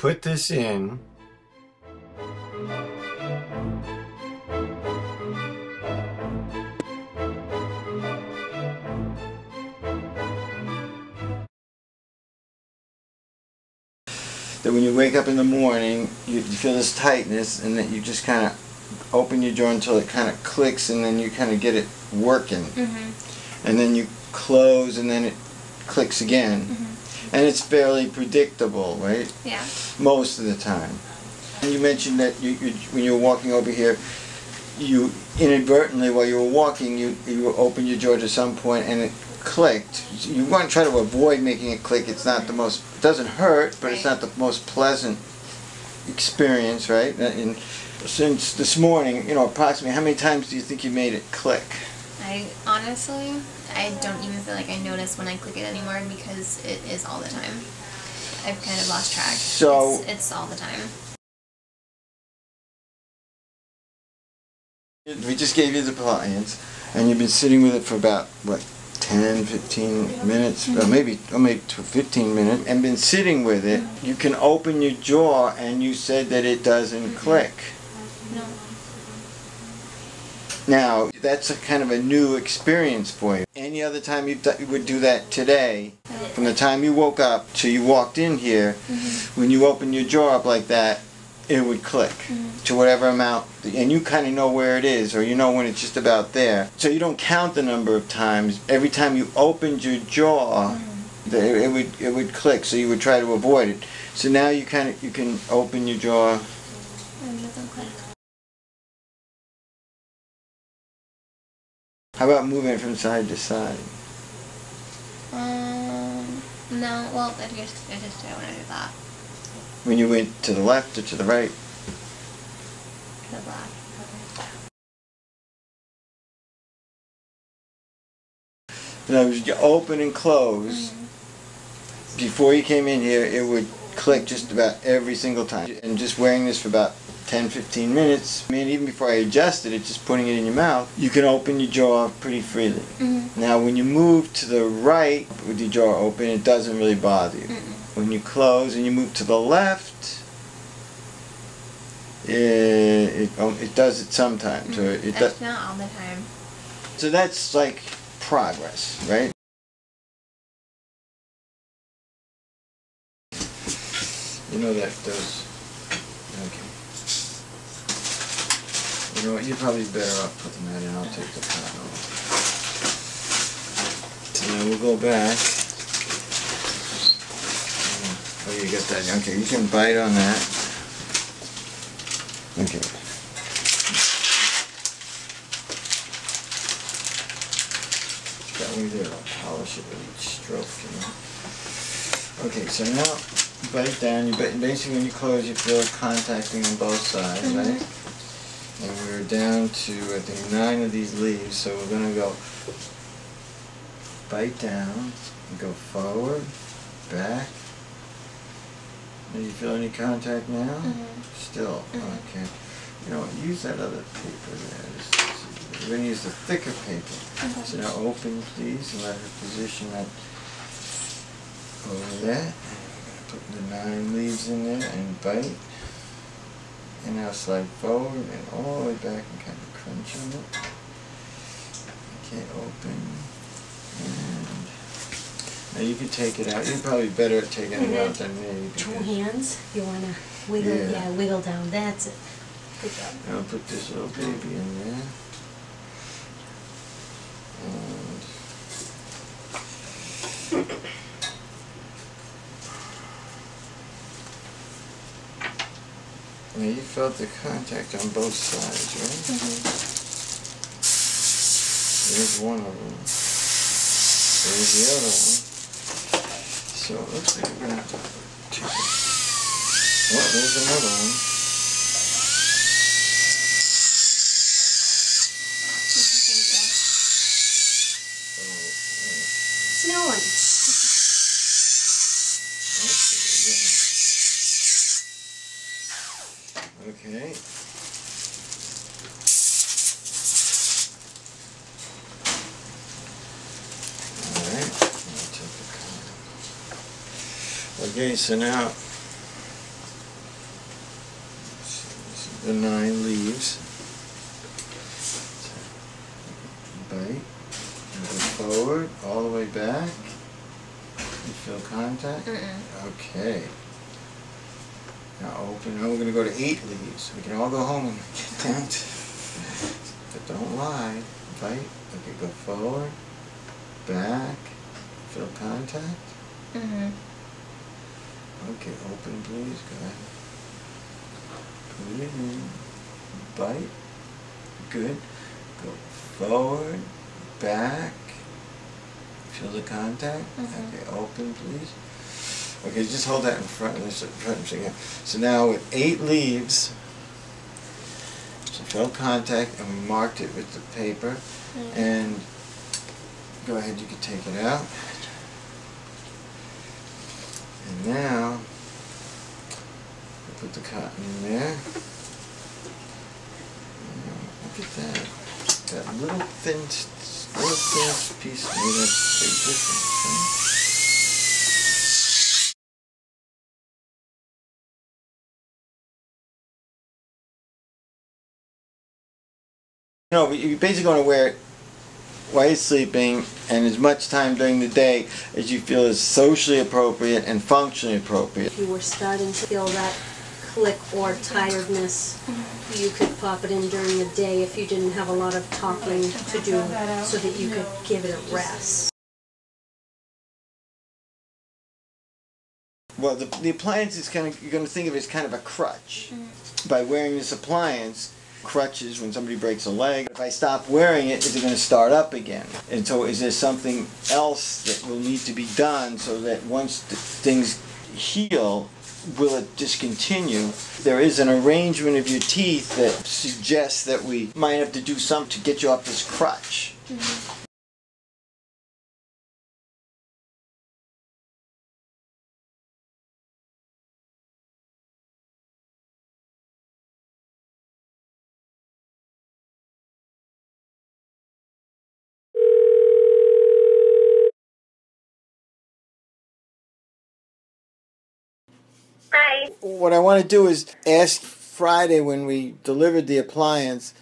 put this in, that when you wake up in the morning, you feel this tightness, and that you just kind of open your jaw until it kind of clicks, and then you kind of get it working. And then you close, and then it clicks again. And it's fairly predictable, right? Yeah. Most of the time. And you mentioned that when you were walking over here, you inadvertently, while you were walking, you opened your jaw to some point and it clicked. You want to try to avoid making it click. It's not the most, it doesn't hurt, but it's not the most pleasant experience, right? And since this morning, you know, approximately how many times do you think you made it click? Honestly, I don't even feel like I notice when I click it anymore because it is all the time. I've kind of lost track. So it's all the time. We just gave you the Appliance, and you've been sitting with it for about, what, 10, 15 minutes, maybe 15 minutes, and been sitting with it. You can open your jaw, and you said that it doesn't click. No. Now, that's a kind of a new experience for you. Any other time you would do that today, from the time you woke up till you walked in here, when you open your jaw up like that, it would click to whatever amount, and you kind of know where it is, or you know when it's just about there. So you don't count the number of times. Every time you opened your jaw, it would click. So you would try to avoid it. So now you can open your jaw. And it doesn't click. How about moving it from side to side? No. Well, I just don't want to do that. When you went to the left or to the right? To the left. In other words, you open and close. Before you came in here, it would click just about every single time. And just wearing this for about 10-15 minutes, I mean, even before I adjusted it, just putting it in your mouth, you can open your jaw pretty freely. Now, when you move to the right with your jaw open, it doesn't really bother you. When you close and you move to the left, it does it sometimes. Or it does not all the time. So that's like progress, right? You know that those. Okay. You know what? You're probably better off putting that in. I'll take the pot off. So now we'll go back. Oh, you got that. Okay, you can bite on that. Okay. That way there, I'll polish it with each stroke, you know. Okay, so now bite down. You bite, basically when you close, you feel it contacting on both sides, right? And we're down to, I think, 9 of these leaves, so we're gonna go bite down and go forward, back. Do you feel any contact now? Still? Okay. You know, use that other paper there. We're going to use the thicker paper. So now open, please, and let her position that over there. And we're going to put the 9 leaves in there and bite. And now slide forward and all the way back and kind of crunch on it. Okay, open. And now you can take it out. You're probably better at taking it out than me. 2 hands. You want to wiggle, wiggle down. That's it. Good job. Now I'll put this little baby in there. Now you felt the contact on both sides, right? There's one of them. There's the other one. So it looks like we're going to have to take it. Oh, there's another one. Snowing. Okay. Okay, so now the 9 leaves. Bite. And go forward, all the way back. You feel contact? Okay. Now open. Now we're going to go to 8 leaves. We can all go home and get down to. But don't lie. Bite. Okay, go forward, back. Feel contact? Okay, open please. Go ahead. Put it in. Bite. Good. Go forward, back. Feel the contact? Okay, open please. Okay, just hold that in front. So now with 8 leaves, so feel contact, and we marked it with the paper. And go ahead, you can take it out. And now, put the cotton in there. Look at that. That little thin piece made a big difference. Huh? No, but you're basically going to wear it while you're sleeping and as much time during the day as you feel is socially appropriate and functionally appropriate. If you were starting to feel that click or tiredness, you could pop it in during the day if you didn't have a lot of talking to do so that you could give it a rest. Well, the appliance is kind of, you're going to think of it as kind of a crutch. By wearing this appliance, crutches when somebody breaks a leg. If I stop wearing it, is it going to start up again? And so is there something else that will need to be done so that once things heal, will it discontinue? There is an arrangement of your teeth that suggests that we might have to do something to get you off this crutch. Hi. What I want to do is ask Friday when we delivered the appliance,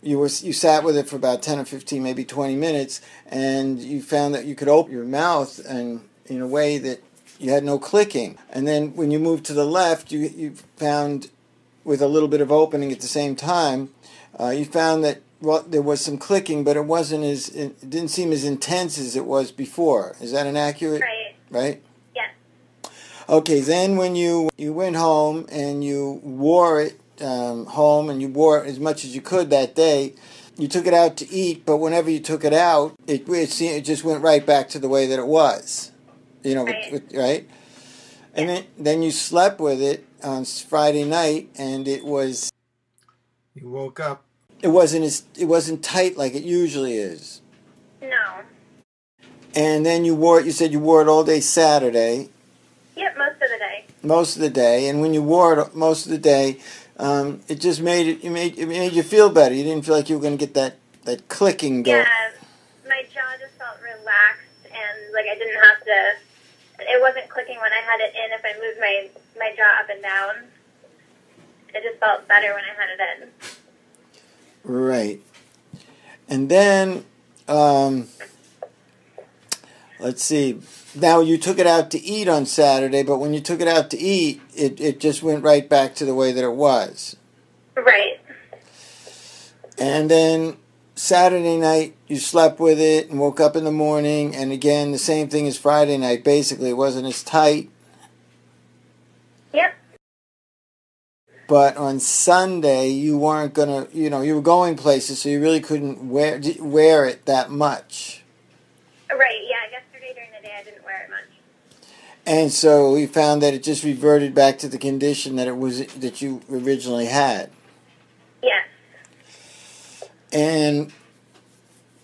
you sat with it for about 10 or 15, maybe 20 minutes, and you found that you could open your mouth and in a way that you had no clicking. And then when you moved to the left, you found, with a little bit of opening at the same time, you found that, well, there was some clicking, but it didn't seem as intense as it was before. Is that inaccurate? Right? Okay, then when you went home and you wore it home, and you wore it as much as you could that day, you took it out to eat, but whenever you took it out, it just went right back to the way that it was. You know, right? And then you slept with it on Friday night, and it was... You woke up. It wasn't tight like it usually is. No. And then you said you wore it all day Saturday. Yep, most of the day. Most of the day, and when you wore it most of the day, it just made you feel better. You didn't feel like you were going to get that clicking going. Yeah, my jaw just felt relaxed, and like I didn't have to. It wasn't clicking when I had it in. If I moved my jaw up and down, it just felt better when I had it in. Right, and then let's see. Now, you took it out to eat on Saturday, but when you took it out to eat, it just went right back to the way that it was. Right. And then Saturday night, you slept with it and woke up in the morning, and again, the same thing as Friday night. Basically, it wasn't as tight. Yep. But on Sunday, you weren't going to, you were going places, so you really couldn't wear it that much. Right, yeah. Yesterday during the day, I didn't wear it much. And so we found that it just reverted back to the condition that you originally had. Yes. And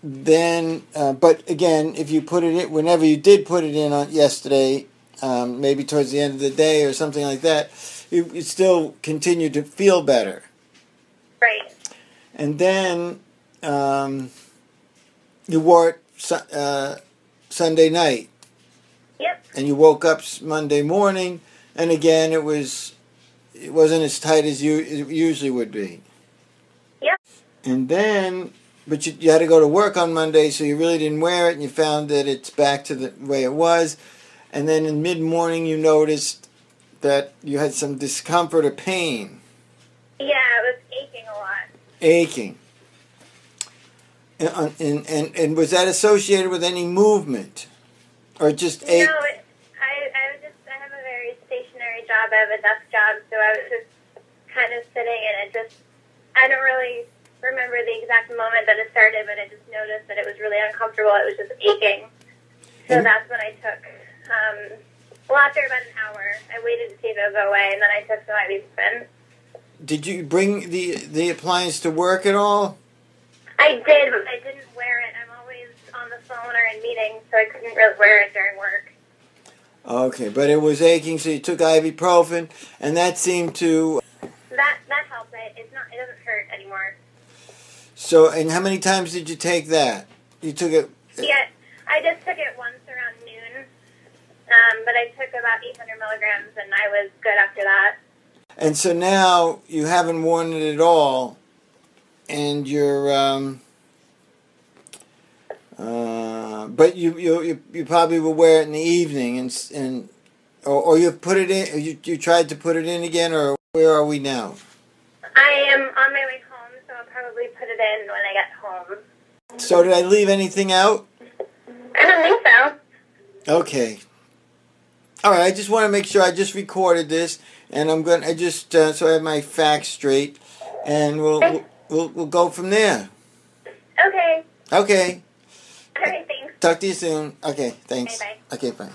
then, but again, if you put it in, whenever you did put it in on yesterday, maybe towards the end of the day or something like that, you still continued to feel better. Right. And then you wore it Sunday night. Yep. And you woke up Monday morning, and again it it wasn't as tight as it usually would be. Yep. And then, but you had to go to work on Monday, so you really didn't wear it, and you found that it's back to the way it was. And then in mid-morning, you noticed that you had some discomfort or pain. Yeah, it was aching a lot. Aching. And was that associated with any movement? Or just ache? No, I have a very stationary job. I have a desk job, so I was just kind of sitting, and I don't really remember the exact moment that it started, but I just noticed that it was really uncomfortable. It was just aching. So that's when I took, after about an hour, I waited to see if it would go away, and then I took some ibuprofen. Did you bring the appliance to work at all? I did, but I didn't wear it. I'm always on the phone or in meetings, so I couldn't really wear it during work. Okay, but it was aching, so you took ibuprofen, and that seemed to... That helped. It doesn't hurt anymore. So, and how many times did you take that? You took it... Yeah, I just took it once around noon, but I took about 800 milligrams, and I was good after that. And so now you haven't worn it at all, and you're... but you probably will wear it in the evening, or you put it in. You tried to put it in again, or where are we now? I am on my way home, so I'll probably put it in when I get home. So did I leave anything out? I don't think so. Okay. All right. I just want to make sure I just recorded this, and I'm going. I just so I have my facts straight, and we'll go from there. Okay. Okay. All right. Thanks. Talk to you soon. Okay. Thanks. Bye. Okay. Bye.